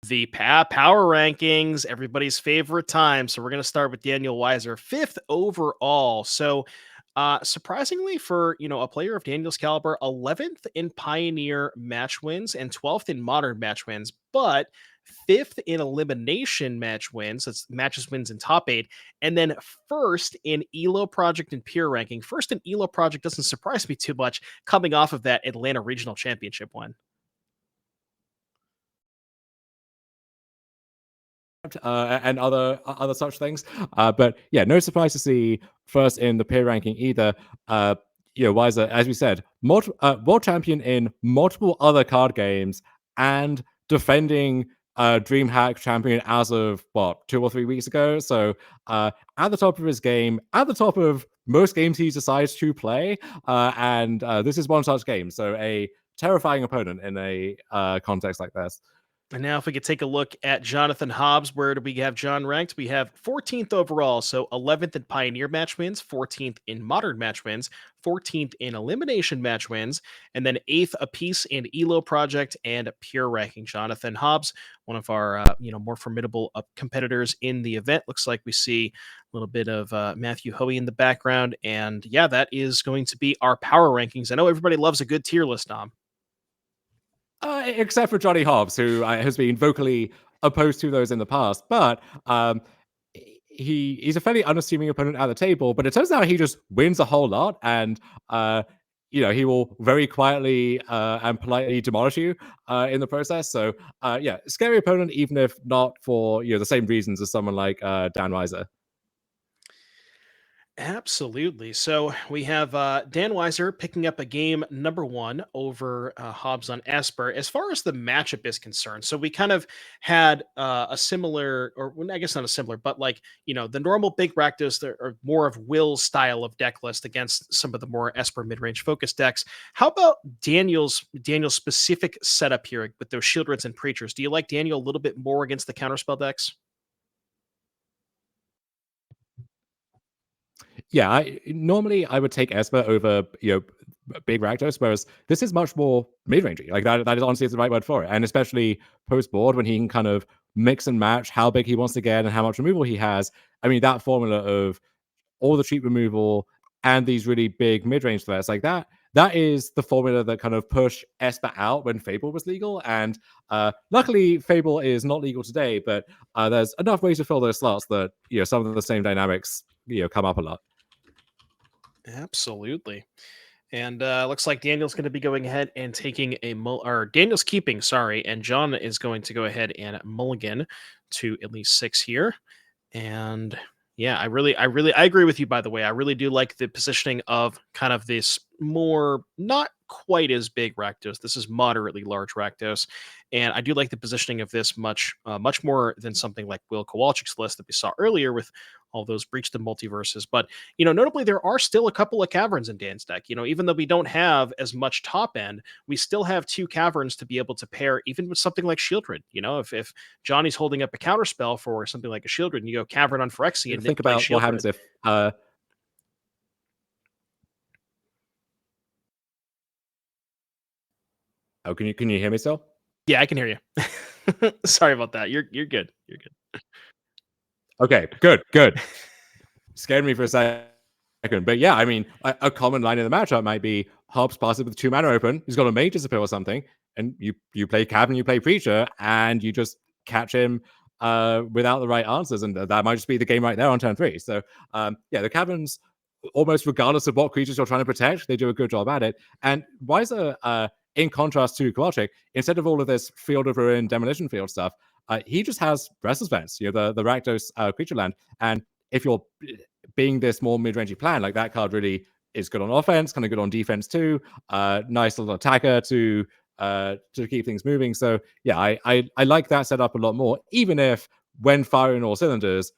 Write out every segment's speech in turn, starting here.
The power rankings, everybody's favorite time. So we're going to start with Daniel Weiser, fifth overall. So surprisingly for a player of Daniel's caliber, 11th in Pioneer match wins and 12th in Modern match wins, but fifth in elimination match wins. That's matches wins in top eight, and then first in Elo Project and Pure ranking. First in Elo Project doesn't surprise me too much, coming off of that Atlanta Regional Championship win. And other such things. But yeah, no surprise to see first in the peer ranking either. Weiser, as we said, world champion in multiple other card games and defending DreamHack champion as of 2 or 3 weeks ago. So at the top of his game, at the top of most games he decides to play, and this is one such game. So a terrifying opponent in a context like this. And now, if we could take a look at Jonathan Hobbs, where do we have John ranked? We have 14th overall, so 11th in Pioneer match wins, 14th in Modern match wins, 14th in Elimination match wins, and then 8th apiece in Elo Project and Pure ranking. Jonathan Hobbs, one of our more formidable competitors in the event. Looks like we see a little bit of Matthew Hoey in the background, and yeah, that is going to be our power rankings. I know everybody loves a good tier list, Dom. Except for Johnny Hobbs, who has been vocally opposed to those in the past. But he's a fairly unassuming opponent at the table, but it turns out he just wins a whole lot, and he will very quietly and politely demolish you in the process. So yeah, scary opponent, even if not for the same reasons as someone like Dan Weiser. Absolutely. So we have Dan Weiser picking up a game number one over Hobbs on Esper. As far as the matchup is concerned, so we kind of had a similar, or well, I guess not a similar, but like the normal big Rakdos that are more of Will's style of deck list against some of the more Esper mid-range focus decks. How about Daniel's specific setup here with those Shieldreds and Preachers? Do you like Daniel a little bit more against the counterspell decks? Yeah, normally I would take Esper over big Rakdos, whereas this is much more mid-rangey. Like that is honestly the right word for it. And especially post-board, when he can kind of mix and match how big he wants to get and how much removal he has. I mean, that formula of all the cheap removal and these really big mid-range threats like that is the formula that kind of pushed Esper out when Fable was legal. And luckily, Fable is not legal today, but there's enough ways to fill those slots that some of the same dynamics come up a lot. Absolutely. And looks like Daniel's going to be going ahead and taking or Daniel's keeping, sorry, and John is going to go ahead and mulligan to at least 6 here. And yeah, I agree with you, by the way. I really do like the positioning of kind of this more, not quite as big Rakdos. This is moderately large Rakdos. And I do like the positioning of this much more than something like Will Kowalczyk's list that we saw earlier with all those Breach the Multiverses. But, notably, there are still a couple of caverns in Dan's deck. Even though we don't have as much top end, we still have 2 caverns to be able to pair, even with something like Shieldred. If Johnny's holding up a counterspell for something like a Shieldred, and you go Cavern on Phyrexian, think about what happens if oh, can you hear me still? Yeah, I can hear you. Sorry about that. You're good. You're good. Okay, good. Scared me for a second. But yeah, I mean, a common line in the matchup might be Hobbs passes with 2 mana open. He's got a Mage Disappear or something, and you play Cavern, you play Preacher, and you just catch him without the right answers, and that might just be the game right there on turn 3. So yeah, the Caverns, almost regardless of what creatures you're trying to protect, they do a good job at it. And Weiser, in contrast to Kowalczyk, instead of all of this Field of Ruin, Demolition Field stuff, he just has Restless Vents, the Rakdos creature land. And if you're being this more mid-rangey plan, like that card really is good on offense, kind of good on defense too. Nice little attacker to keep things moving. So yeah, I like that setup a lot more, even if when firing all cylinders,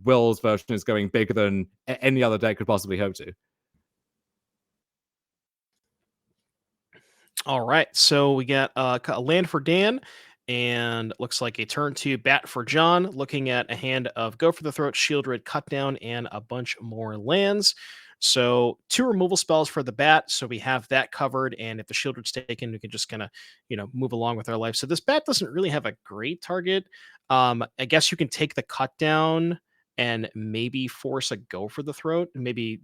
Will's version is going bigger than any other deck could possibly hope to. All right, so we got a land for Dan, and looks like a turn 2 bat for John, looking at a hand of Go for the Throat, Shieldred, Cut Down, and a bunch more lands. So 2 removal spells for the bat. So we have that covered. And if the Shieldred's taken, we can just kind of, move along with our life. So this bat doesn't really have a great target. I guess you can take the cut down and maybe force a go for the throat. Maybe,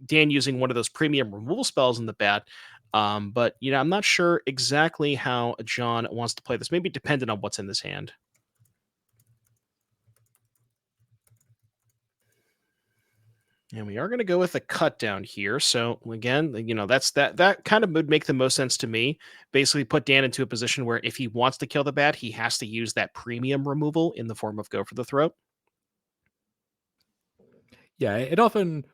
Dan using one of those premium removal spells in the bat. But I'm not sure exactly how John wants to play this. Maybe dependent on what's in this hand. And we are going to go with a cut down here. So again, that kind of would make the most sense to me. Basically, put Dan into a position where if he wants to kill the bat, he has to use that premium removal in the form of go for the throat. Yeah, it often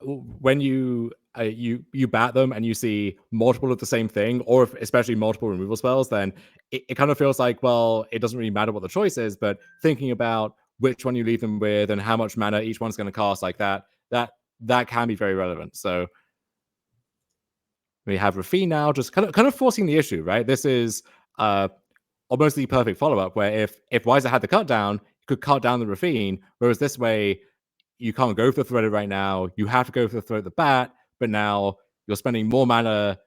when you bat them and you see multiple of the same thing, or if, especially multiple removal spells, then it kind of feels like, well, it doesn't really matter what the choice is, but thinking about which one you leave them with and how much mana each one's going to cost, like that can be very relevant. So we have Rafine now, just kind of forcing the issue, right? This is almost the perfect follow up, where if Weiser had the cut down, he could cut down the Rafine, whereas this way you can't go for the threaded right now. You have to go for the thread the bat, but now you're spending more mana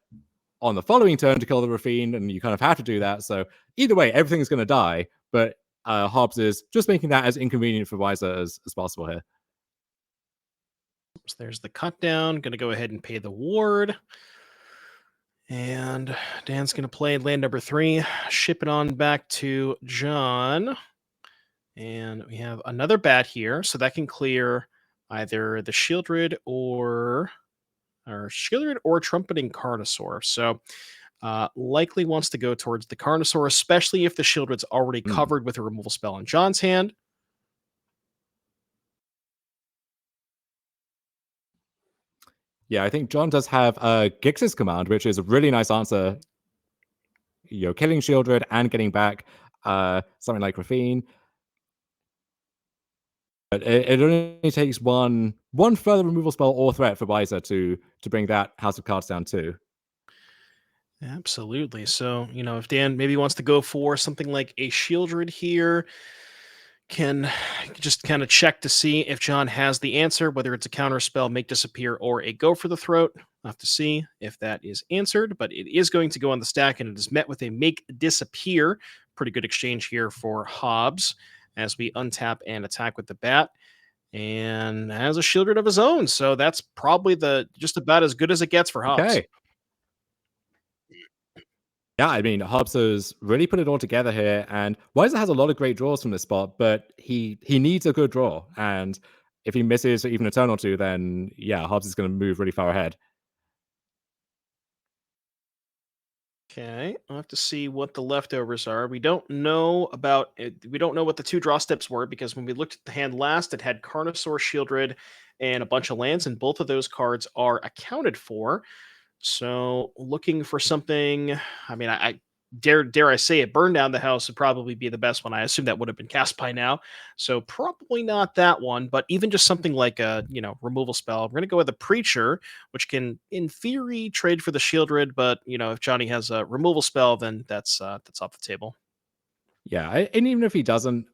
on the following turn to kill the Rafine, and you kind of have to do that. So either way, everything's going to die. But Hobbs is just making that as inconvenient for Weiser as possible here. So there's the cut down. Going to go ahead and pay the ward. And Dan's going to play land number 3, ship it on back to John. And we have another bat here, so that can clear either the Shieldred or Trumpeting Carnosaur. So likely wants to go towards the Carnosaur, especially if the Shieldred's already covered with a removal spell in John's hand. Yeah, I think John does have Gix's command, which is a really nice answer. Killing Shieldred and getting back something like Rafine. But it only takes one further removal spell or threat for Weiser to bring that House of Cards down too. Absolutely. So, if Dan maybe wants to go for something like a Shieldred here, can just kind of check to see if John has the answer, whether it's a counter spell, make disappear, or a go for the throat. I'll have to see if that is answered, but it is going to go on the stack, and it is met with a make disappear. Pretty good exchange here for Hobbs as we untap and attack with the bat, and has a Shieldred of his own. So that's probably just about as good as it gets for Hobbs. Okay. Yeah, I mean, Hobbs has really put it all together here, and Weiser has a lot of great draws from this spot, but he needs a good draw, and if he misses even a turn or two, then yeah, Hobbs is going to move really far ahead. Okay, I'll have to see what the leftovers are. We don't know about it. We don't know what the 2 draw steps were, because when we looked at the hand last, it had Carnosaur, Shieldred, and a bunch of lands, and both of those cards are accounted for. So looking for something, I mean, I dare I say it, burn down the house would probably be the best one. I assume that would have been cast by now. So probably not that one, but even just something like a, removal spell. We're going to go with a Preacher, which can in theory trade for the Shieldred, but if Johnny has a removal spell, then that's off the table. Yeah, and even if he doesn't,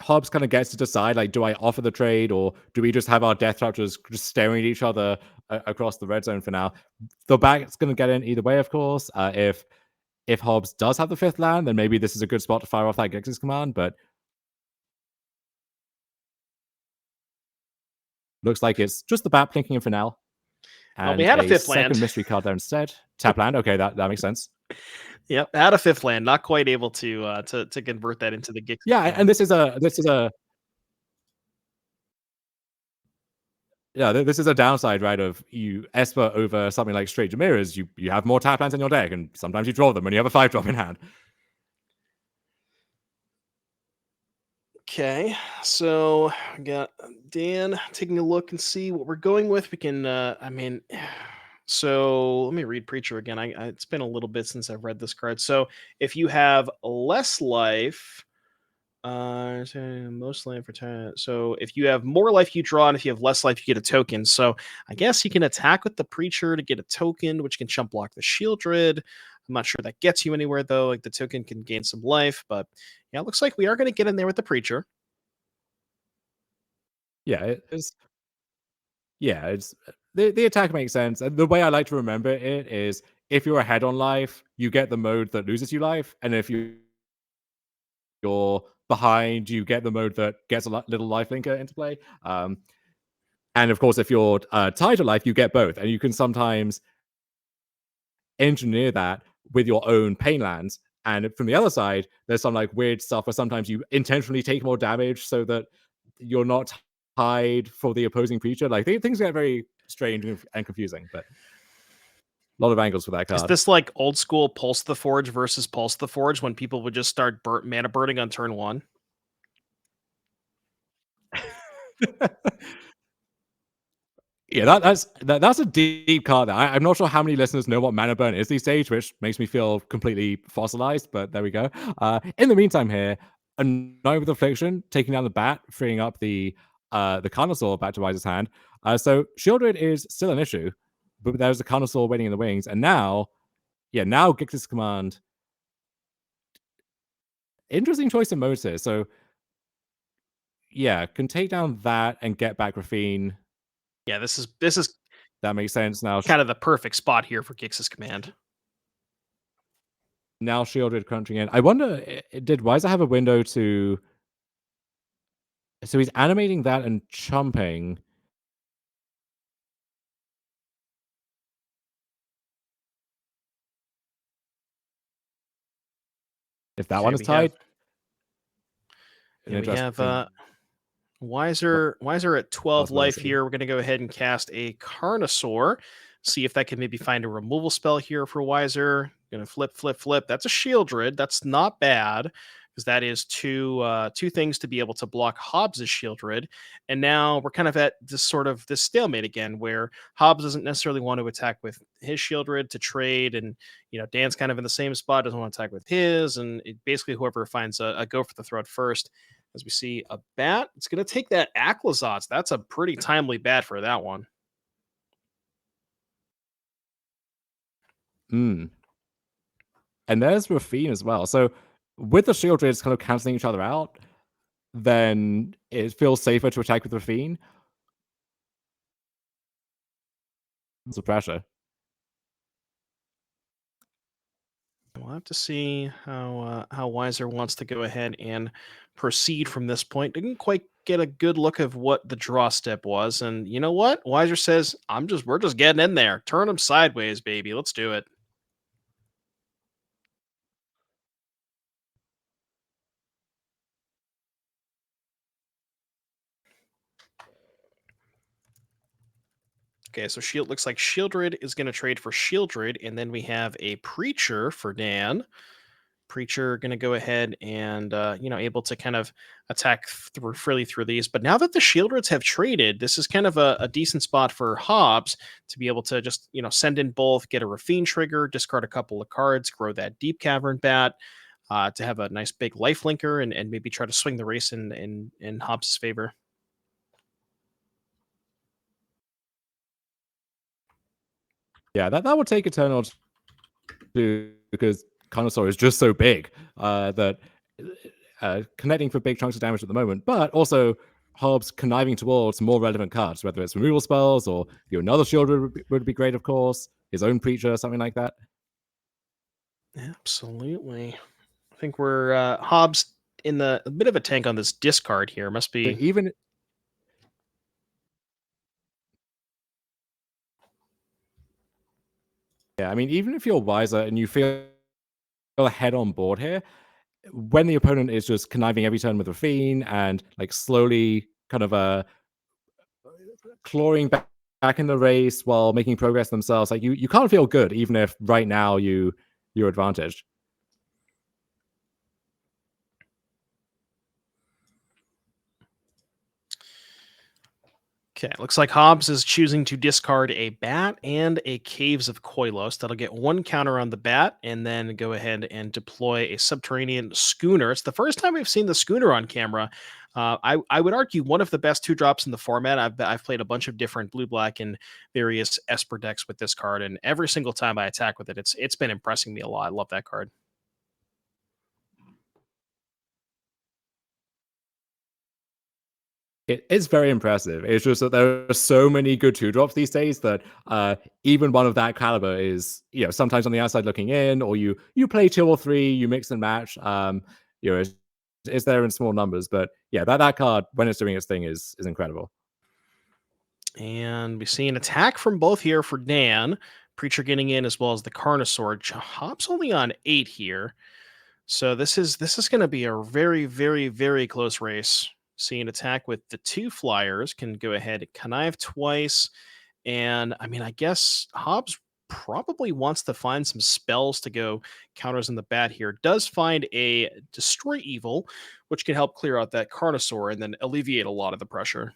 Hobbs kind of gets to decide, like, do I offer the trade, or do we just have our Death Raptors just staring at each other across the red zone for now? The back's going to get in either way, of course. If Hobbs does have the 5th land, then maybe this is a good spot to fire off that Gix's command, but looks like it's just the bat plinking in for now. And we had a 5th second land. mystery card there instead. Tap land. Okay, that makes sense. Yep, had a 5th land, not quite able to convert that into the Gix. Yeah, and this is a this is a downside, right? Of you Esper over something like Straight Jamirahs, you have more tap lands in your deck, and sometimes you draw them when you have a 5-drop in hand. Okay, so we got Dan taking a look and see what we're going with. We can, so let me read Preacher again. It's been a little bit since I've read this card. So if you have less life, most life for 10. So if you have more life, you draw, and if you have less life, you get a token. So I guess you can attack with the Preacher to get a token, which can chump block the Shieldred. I'm not sure that gets you anywhere though. Like the token can gain some life, but yeah, it looks like we are going to get in there with the Preacher. Yeah, it is. Yeah, it's the attack makes sense. And the way I like to remember it is if you're ahead on life, you get the mode that loses you life, and if you're behind, you get the mode that gets a little life linker into play. And of course, if you're tied to life, you get both, and you can sometimes engineer that with your own pain lands. And from the other side, there's some like weird stuff where sometimes you intentionally take more damage so that you're not tied for the opposing creature. Like things get very strange and confusing, but a lot of angles for that Is card. this like old school Pulse the Forge versus Pulse the Forge when people would just start mana burning on turn 1? Yeah, that's a deep card. I'm not sure how many listeners know what mana burn is these days, which makes me feel completely fossilized. But there we go. In the meantime, here, a Knight with Affliction taking down the bat, freeing up the Carnosaur back to Weiser's hand. So Shieldred is still an issue, but there's a Carnosaur waiting in the wings, and now, now Gix's command. Interesting choice of modes here. So yeah, can take down that and get back Raffine. Yeah, this is That makes sense now. kind of the perfect spot here for Gix's command. Now Shieldred crunching in. I wonder, did Weiser have a window to? So he's animating that and chumping. If that Okay, one is tied, an we have interesting Weiser at 12 life possibility. here. We're going to go ahead and cast a Carnosaur. See if that can maybe find a removal spell here for Weiser. Going to flip. That's a Shieldred. That's not bad because that is two things to be able to block Hobbs' Shieldred. And now we're kind of at this stalemate again, where Hobbs doesn't necessarily want to attack with his Shieldred to trade, and Dan's kind of in the same spot, doesn't want to attack with his, and basically whoever finds a go for the throat first. As we see a bat, it's going to take that Aclazotz. That's a pretty timely bat for that one. Mm. And there's Raffine as well. So with the Shieldreds kind of canceling each other out, then it feels safer to attack with Raffine. It's a pressure. We'll have to see how Weiser wants to go ahead and proceed from this point. Didn't quite get a good look of what the draw step was, and you know what? Weiser says, we're just getting in there. Turn them sideways, baby. Let's do it." Okay, so looks like Shieldred is going to trade for Shieldred, and then we have a Preacher for Dan. Preacher going to go ahead and able to kind of attack freely through these. But now that the Shieldreds have traded, this is kind of a decent spot for Hobbs to be able to just send in both, get a Raffine trigger, discard a couple of cards, grow that Deep Cavern bat. To have a nice big life linker and maybe try to swing the race in Hobbs' favor. Yeah, that would take Eternal too, because Carnosaur is just so big that connecting for big chunks of damage at the moment, but also Hobbs conniving towards more relevant cards, whether it's removal spells or another shield would be great, of course, his own Preacher, something like that. Absolutely. I think we're Hobbs in a bit of a tank on this discard here. Must But be. even I mean, even if you're Weiser and you feel ahead on board here, when the opponent is just conniving every turn with Raffine and like slowly kind of clawing back in the race while making progress themselves, like you can't feel good, even if right now you're advantaged. Okay, looks like Hobbs is choosing to discard a bat and a Caves of Koilos. That'll get one counter on the bat, and then go ahead and deploy a Subterranean Schooner. It's the first time we've seen the Schooner on camera. I would argue one of the best 2-drops in the format. I've played a bunch of different blue-black and various Esper decks with this card, and every single time I attack with it, it's been impressing me a lot. I love that card. It is very impressive. It's just that there are so many good two drops these days that even one of that caliber is, sometimes on the outside looking in, or you play two or three, you mix and match. It's there in small numbers, but yeah, that card when it's doing its thing is incredible. And we see an attack from both here for Dan. Preacher getting in as well as the Carnosaur. Hobbs only on 8 here. So this is going to be a very, very, very close race. See an attack with the two flyers can go ahead and connive twice. And I mean, I guess Hobbs probably wants to find some spells to go counters in the bat here. Does find a destroy evil, which can help clear out that Carnosaur and then alleviate a lot of the pressure.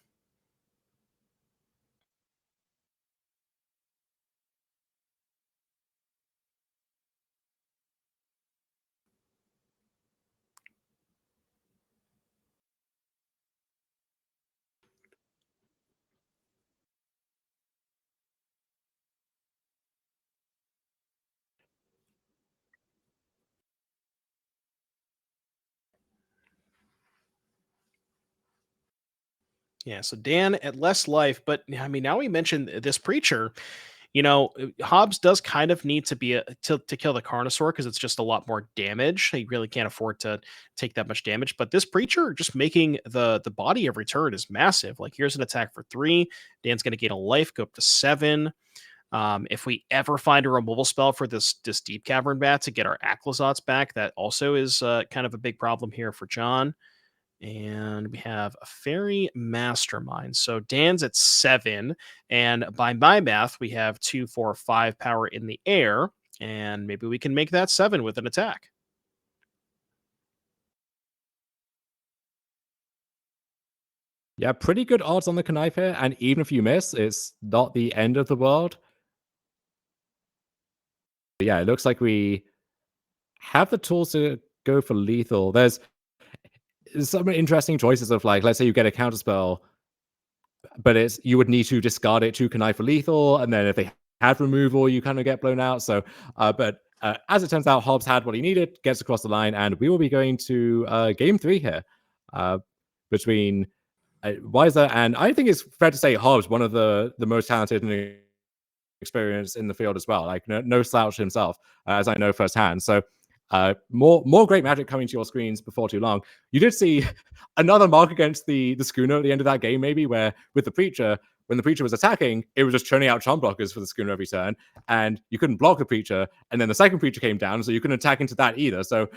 Yeah, so Dan at less life, but I mean, now we mentioned this preacher. Hobbs does kind of need to be to kill the Carnosaur because it's just a lot more damage. He really can't afford to take that much damage. But this preacher just making the body of return is massive. Like here's an attack for 3. Dan's going to gain a life, go up to 7. If we ever find a removal spell for this deep cavern bat to get our Aclazotz back, that also is kind of a big problem here for John. And we have a fairy mastermind. So Dan's at 7. And by my math, we have 2, 4, 5 power in the air. And maybe we can make that 7 with an attack. Yeah, pretty good odds on the knife here, and even if you miss, it's not the end of the world. But yeah, it looks like we have the tools to go for lethal. There's some interesting choices of like, let's say you get a counter spell, but it's you would need to discard it to connive for lethal, and then if they had removal, you kind of get blown out. So, but as it turns out, Hobbs had what he needed, gets across the line, and we will be going to game 3 here uh, between Weiser and I think it's fair to say Hobbs, one of the most talented and experience in the field as well. Like no slouch himself, as I know firsthand. So more great magic coming to your screens before too long. You did see another mark against the schooner at the end of that game, maybe where with the preacher. When the preacher was attacking, it was just churning out charm blockers for the schooner every turn, and you couldn't block the preacher. And then the second preacher came down, so you couldn't attack into that either. So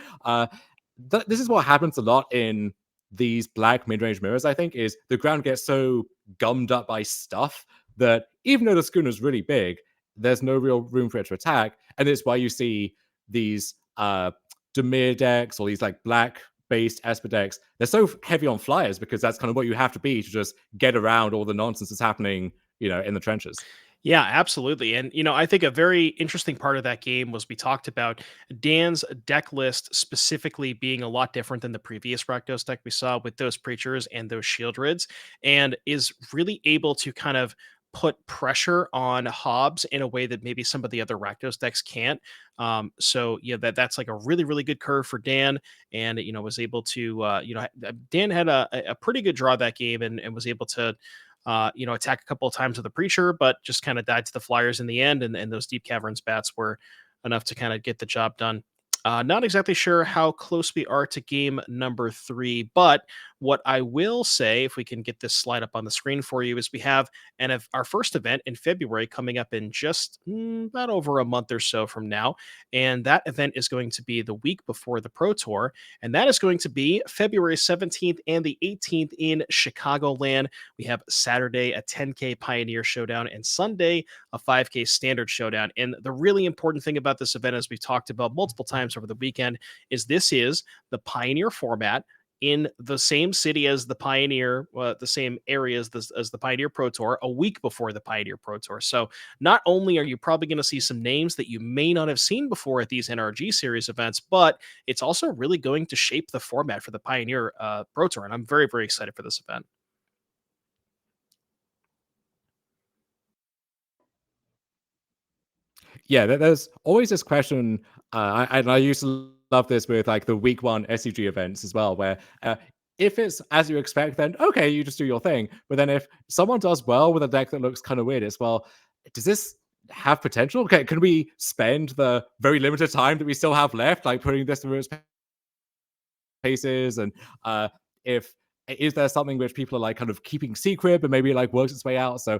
this is what happens a lot in these black mid-range mirrors. I think is the ground gets so gummed up by stuff that even though the schooner is really big, there's no real room for it to attack. And it's why you see these Demir decks or these like black based Esper decks. They're so heavy on flyers because that's kind of what you have to be to just get around all the nonsense that's happening, in the trenches. Yeah, absolutely. And, I think a very interesting part of that game was we talked about Dan's deck list specifically being a lot different than the previous Rakdos deck we saw with those Preachers and those Shield Rids, and is really able to kind of put pressure on Hobbs in a way that maybe some of the other Rakdos decks can't. So yeah, that's like a really, really good curve for Dan, and was able to Dan had a pretty good draw that game and was able to attack a couple of times with the preacher, but just kind of died to the flyers in the end. And those deep caverns bats were enough to kind of get the job done. Not exactly sure how close we are to game number 3, but what I will say, if we can get this slide up on the screen for you, is we have our first event in February coming up in just about over a month or so from now. And that event is going to be the week before the Pro Tour. And that is going to be February 17th and the 18th in Chicagoland. We have Saturday a 10K Pioneer Showdown and Sunday a 5K Standard Showdown. And the really important thing about this event, as we've talked about multiple times over the weekend, is this is the Pioneer format in the same city as the Pioneer, the same area as the Pioneer Pro Tour, a week before the Pioneer Pro Tour. So not only are you probably going to see some names that you may not have seen before at these NRG Series events, but it's also really going to shape the format for the Pioneer Pro Tour. And I'm very, very excited for this event. Yeah, there's always this question, and I used to love this with like the week 1 SCG events as well, where if it's as you expect, then okay, you just do your thing. But then if someone does well with a deck that looks kind of weird, it's well, does this have potential? Okay, can we spend the very limited time that we still have left, like putting this through its paces? And if is there something which people are like kind of keeping secret, but maybe like works its way out? So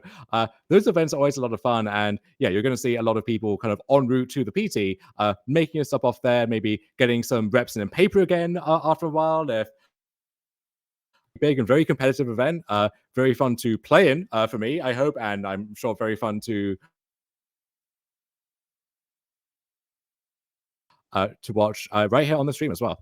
those events are always a lot of fun, and yeah, you're going to see a lot of people kind of en route to the PT, making a stop off there, maybe getting some reps in paper again after a while. If big and very competitive event. Very fun to play in for me, I hope, and I'm sure very fun to watch right here on the stream as well.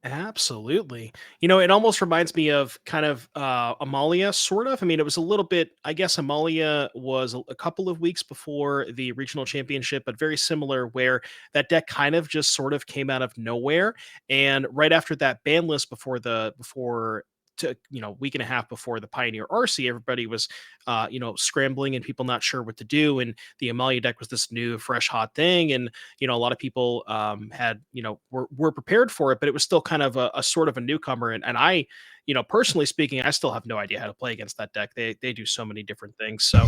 Absolutely. You know, it almost reminds me of kind of Amalia, sort of. I mean, it was a little bit, I guess Amalia was a couple of weeks before the regional championship, but very similar, where that deck kind of just sort of came out of nowhere. And right after that ban list before to week and a half before the Pioneer RC, everybody was scrambling and people not sure what to do. And the Amalia deck was this new, fresh, hot thing. And a lot of people had were prepared for it, but it was still kind of a sort of a newcomer. And I, personally speaking, I still have no idea how to play against that deck. They do so many different things. So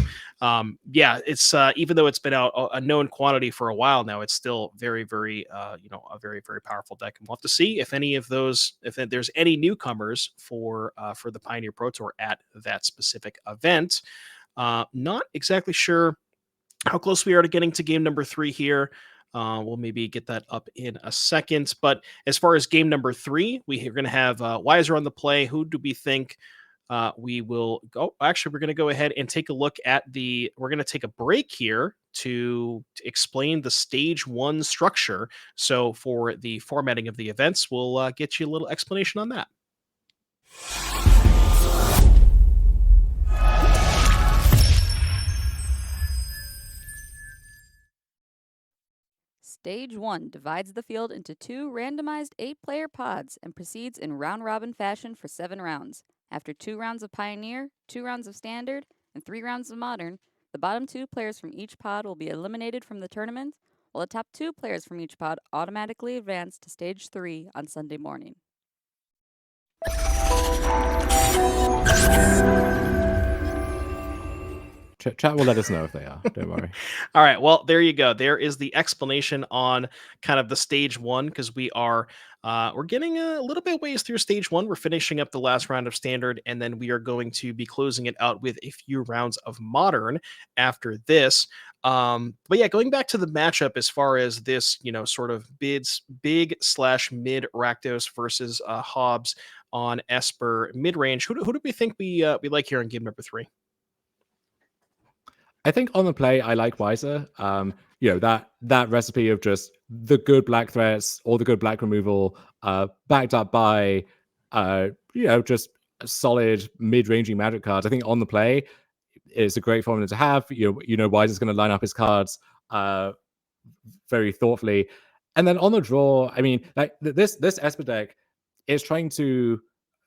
yeah, it's even though it's been out a known quantity for a while now, it's still very very a very very powerful deck. And we'll have to see if any of those, if there's any newcomers for the Pioneer Pro Tour at that specific event. Not exactly sure how close we are to getting to game number 3 here. We'll maybe get that up in a second. But as far as game number 3, we're going to have Weiser on the play. Who do we think we will go? Actually, we're going to go ahead and take a look at we're going to take a break here to explain the stage 1 structure. So for the formatting of the events, we'll get you a little explanation on that. Stage 1 divides the field into 2 randomized 8-player pods and proceeds in round-robin fashion for 7 rounds. After 2 rounds of Pioneer, 2 rounds of Standard, and 3 rounds of Modern, the bottom 2 players from each pod will be eliminated from the tournament, while the top 2 players from each pod automatically advance to Stage 3 on Sunday morning. Chat will let us know if they are. Don't worry. All right. Well, there you go. There is the explanation on kind of the stage 1, because we're getting a little bit ways through stage 1. We're finishing up the last round of Standard, and then we are going to be closing it out with a few rounds of Modern after this. But yeah, going back to the matchup as far as this, sort of big / mid Rakdos versus Hobbs on Esper mid range. Who do we think we like here in game number 3? I think on the play, I like Weiser. That recipe of just the good black threats or the good black removal, backed up by just solid mid-ranging magic cards. I think on the play is a great formula to have. Weiser's going to line up his cards very thoughtfully, and then on the draw, I mean, like this Esper deck is trying to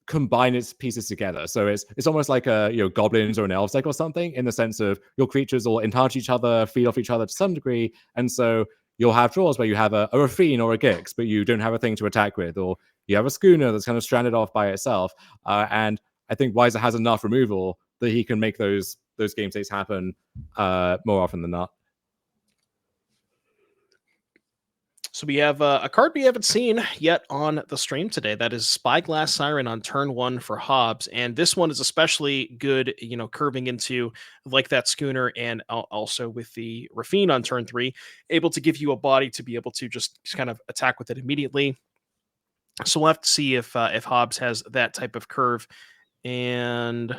combine its pieces together. So it's almost like a goblins or an elves deck or something, in the sense of your creatures will enhance each other, feed off each other to some degree, and so you'll have draws where you have a Rafine or a Gix, but you don't have a thing to attack with, or you have a Schooner that's kind of stranded off by itself. And I think Weiser has enough removal that he can make those game states happen more often than not. So we have a card we haven't seen yet on the stream today. That is Spyglass Siren on turn 1 for Hobbs. And this one is especially good, curving into like that Schooner, and also with the Rafine on turn 3, able to give you a body to be able to just kind of attack with it immediately. So we'll have to see if Hobbs has that type of curve. And I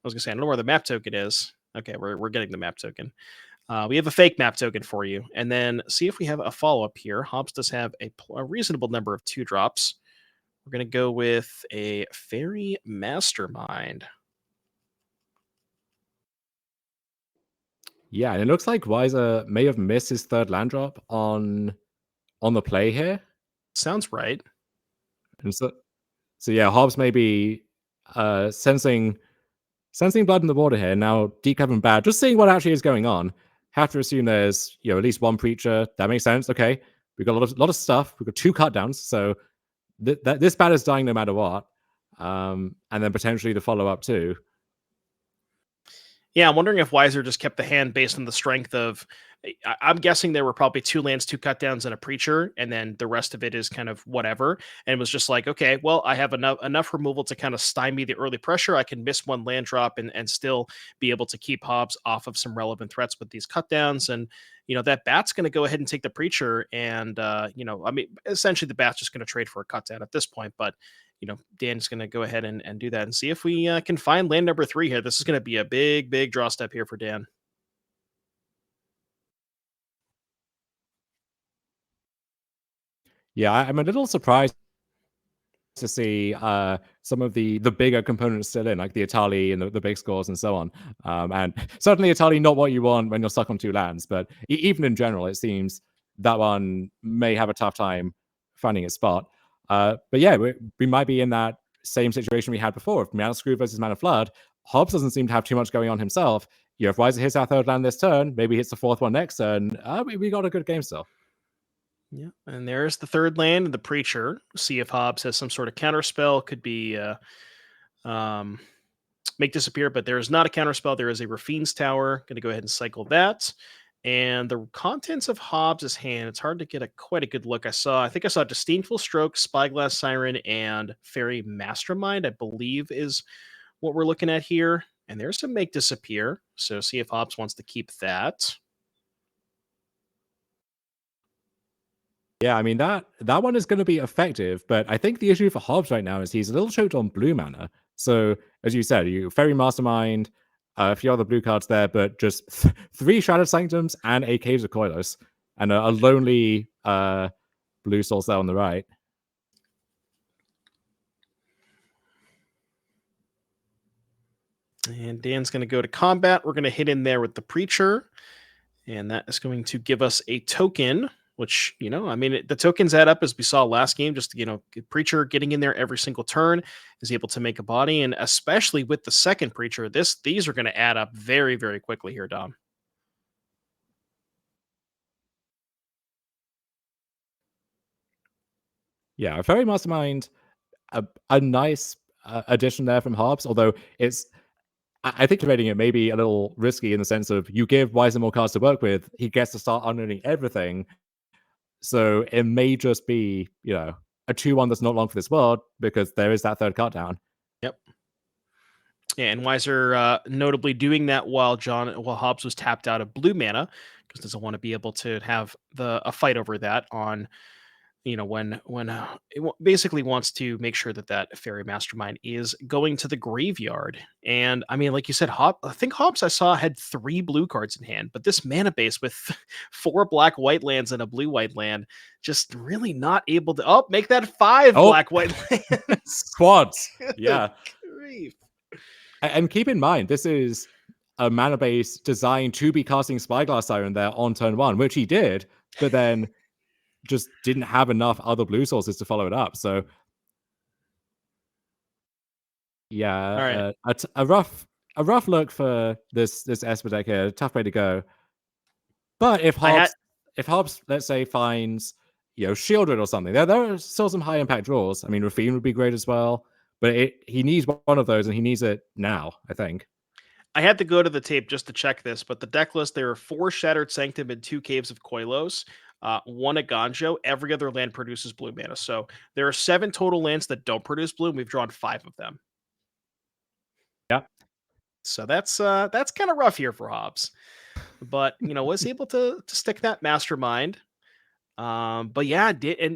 was going to say, I don't know where the map token is. Okay, we're getting the map token. We have a fake map token for you, and then see if we have a follow-up here. Hobbs does have a reasonable number of 2-drops. We're going to go with a Fairy Mastermind. Yeah, and it looks like Weiser may have missed his 3rd land drop on the play here. Sounds right. And so yeah, Hobbs may be sensing blood in the water here. Now, declaring bad, just seeing what actually is going on. Have to assume there's at least one preacher. That makes sense. Okay, We've got a lot of stuff. We've got 2 cut downs, so this batter's dying no matter what. And then potentially the follow up too. Yeah, I'm wondering if Weiser just kept the hand based on the strength of. I'm guessing there were probably 2 lands, 2 cut downs, and a preacher, and then the rest of it is kind of whatever. And it was just like, okay, well, I have enough removal to kind of stymie the early pressure. I can miss 1 land drop and still be able to keep Hobbs off of some relevant threats with these cut downs. And that bat's going to go ahead and take the preacher, and I mean, essentially the bat's just going to trade for a cut down at this point, but. Dan's going to go ahead and do that and see if we can find land number 3 here. This is going to be a big, big draw step here for Dan. Yeah, I'm a little surprised to see some of the bigger components still in, like the Itali and the big scores and so on. And certainly Itali not what you want when you're stuck on 2 lands, but even in general, it seems that one may have a tough time finding its spot. But yeah, we might be in that same situation we had before. If Mana Screw versus Mana Flood, Hobbs doesn't seem to have too much going on himself. If Weiser hits our 3rd land this turn, maybe hits the 4th one next turn, we got a good game still. Yeah, and there's the 3rd land, the preacher. See if Hobbs has some sort of counter spell. Could be make disappear, but there is not a counter spell. There is a Rafine's Tower. Going to go ahead and cycle that. And the contents of Hobbs' hand, it's hard to get quite a good look. I think I saw Disdainful Stroke, Spyglass Siren, and Fairy Mastermind, I believe is what we're looking at here. And there's some Make Disappear. So see if Hobbs wants to keep that. Yeah, I mean, that one is going to be effective, but I think the issue for Hobbs right now is he's a little choked on blue mana. So, as you said, you Fairy Mastermind, a few other blue cards there, but just 3 Shattered Sanctums and a Caves of Koilos, and a lonely blue source there on the right. And Dan's going to go to combat. We're going to hit in there with the Preacher, and that is going to give us a token, which, I mean, the tokens add up as we saw last game. Just, Preacher getting in there every single turn is able to make a body, and especially with the second Preacher, these are going to add up very, very quickly here, Dom. Yeah, Fairy Mastermind, a nice addition there from Hobbs, although I think trading it may be a little risky in the sense of you give Weiser more cards to work with, he gets to start unlearning everything. So it may just be, a 2-1 that's not long for this world because there is that 3rd cut down. Yep. Yeah, and Weiser notably doing that while Hobbs was tapped out of blue mana because doesn't want to be able to have a fight over that on. When it basically wants to make sure that Fairy Mastermind is going to the graveyard. And I mean, like you said, I think Hobbs I saw had 3 blue cards in hand, but this mana base with 4 black-white lands and a blue-white land, just really not able to make that 5 black-white lands. Quads. Yeah. Grief. And keep in mind, this is a mana base designed to be casting Spyglass Siren there on turn 1, which he did, but then just didn't have enough other blue sources to follow it up. So yeah, right. a rough look for this Esper deck here. Tough way to go. But if Hobbs, let's say, finds Shieldred or something, there are still some high impact draws. I mean, Rafine would be great as well, but he needs one of those, and he needs it now, I think. I had to go to the tape just to check this, but the deck list, there are 4 Shattered Sanctum and 2 Caves of Koilos, 1 Aganjo. Every other land produces blue mana. So there are 7 total lands that don't produce blue, and we've drawn 5 of them. Yeah. So that's kind of rough here for Hobbs. But, was able to stick that Mastermind. But yeah,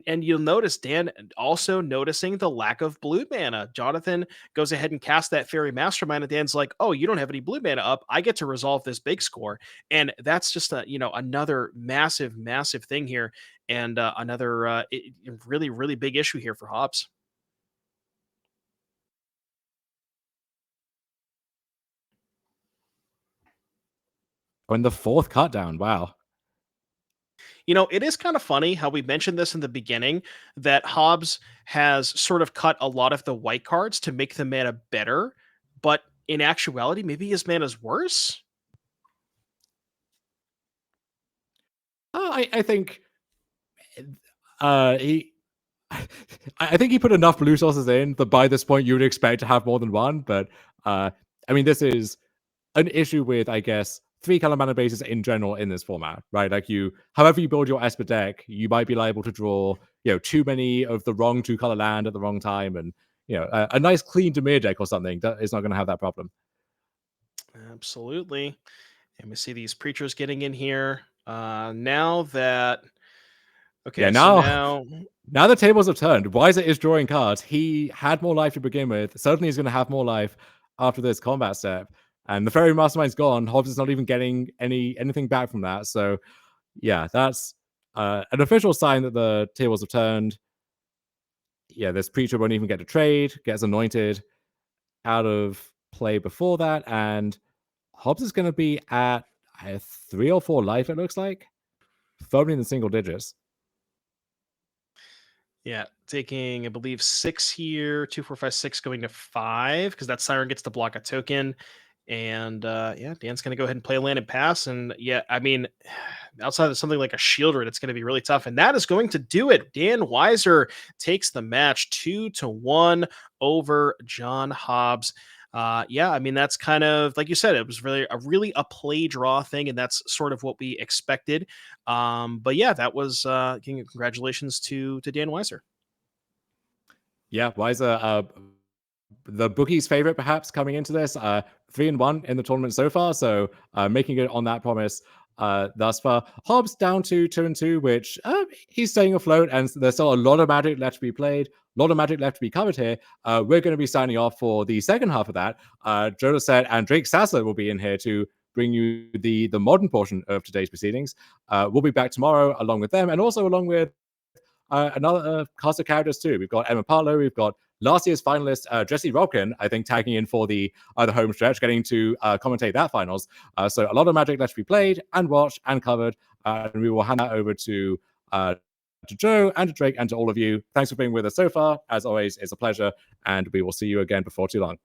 and you'll notice Dan also noticing the lack of blue mana. Jonathan goes ahead and casts that Fairy Mastermind, and Dan's like, "Oh, you don't have any blue mana up. I get to resolve this big score," and that's just another massive, massive thing here, and another really, really big issue here for Hobbs. On the 4th cut down, wow. It is kind of funny how we mentioned this in the beginning that Hobbs has sort of cut a lot of the white cards to make the mana better, but in actuality, maybe his mana's worse. I think he. I think he put enough blue sources in that by this point you would expect to have more than one. But I mean, this is an issue with, I guess, 3-color mana bases in general in this format, right? Like however you build your Esper deck, you might be liable to draw, too many of the wrong 2-color land at the wrong time, and a nice clean Dimir deck or something that is not going to have that problem. Absolutely. And we see these preachers getting in here. Now that okay, Yeah, so now now the tables have turned. Weiser is drawing cards. He had more life to begin with. Certainly he's going to have more life after this combat step. And the Fairy Mastermind's gone. Hobbs is not even getting anything back from that. So, yeah, that's an official sign that the tables have turned. Yeah, this preacher won't even get to trade, gets anointed out of play before that. And Hobbs is going to be at 3 or 4 life, it looks like. Firmly in the single digits. yeah, taking I believe 6 here, 2, 4, 5, 6 going to 5 because that Siren gets to block a token. And yeah, Dan's gonna go ahead and play a land and pass. And yeah, I mean, outside of something like a Shieldred, it's gonna be really tough. And that is going to do it. Dan Weiser takes the match 2-1 over John Hobbs. Yeah, I mean that's kind of like you said, it was really a play draw thing, and that's sort of what we expected. But yeah, that was congratulations to Dan Weiser. Yeah, Weiser, the bookies' favorite perhaps coming into this. 3-1 in the tournament so far, so making it on that promise thus far. Hobbs down to 2-2, which he's staying afloat, and there's still a lot of Magic left to be played, a lot of Magic left to be covered here. We're going to be signing off for the second half of that. Joe Lissette and Drake Sasser will be in here to bring you the modern portion of today's proceedings. We'll be back tomorrow along with them, and also along with another cast of characters too. We've got Emma Partlow, we've got last year's finalist Jesse Robkin, I think, tagging in for the home stretch, getting to commentate that finals. So a lot of Magic left to be played and watched and covered. And we will hand that over to Joe and to Drake and to all of you. Thanks for being with us so far. As always, it's a pleasure, and we will see you again before too long.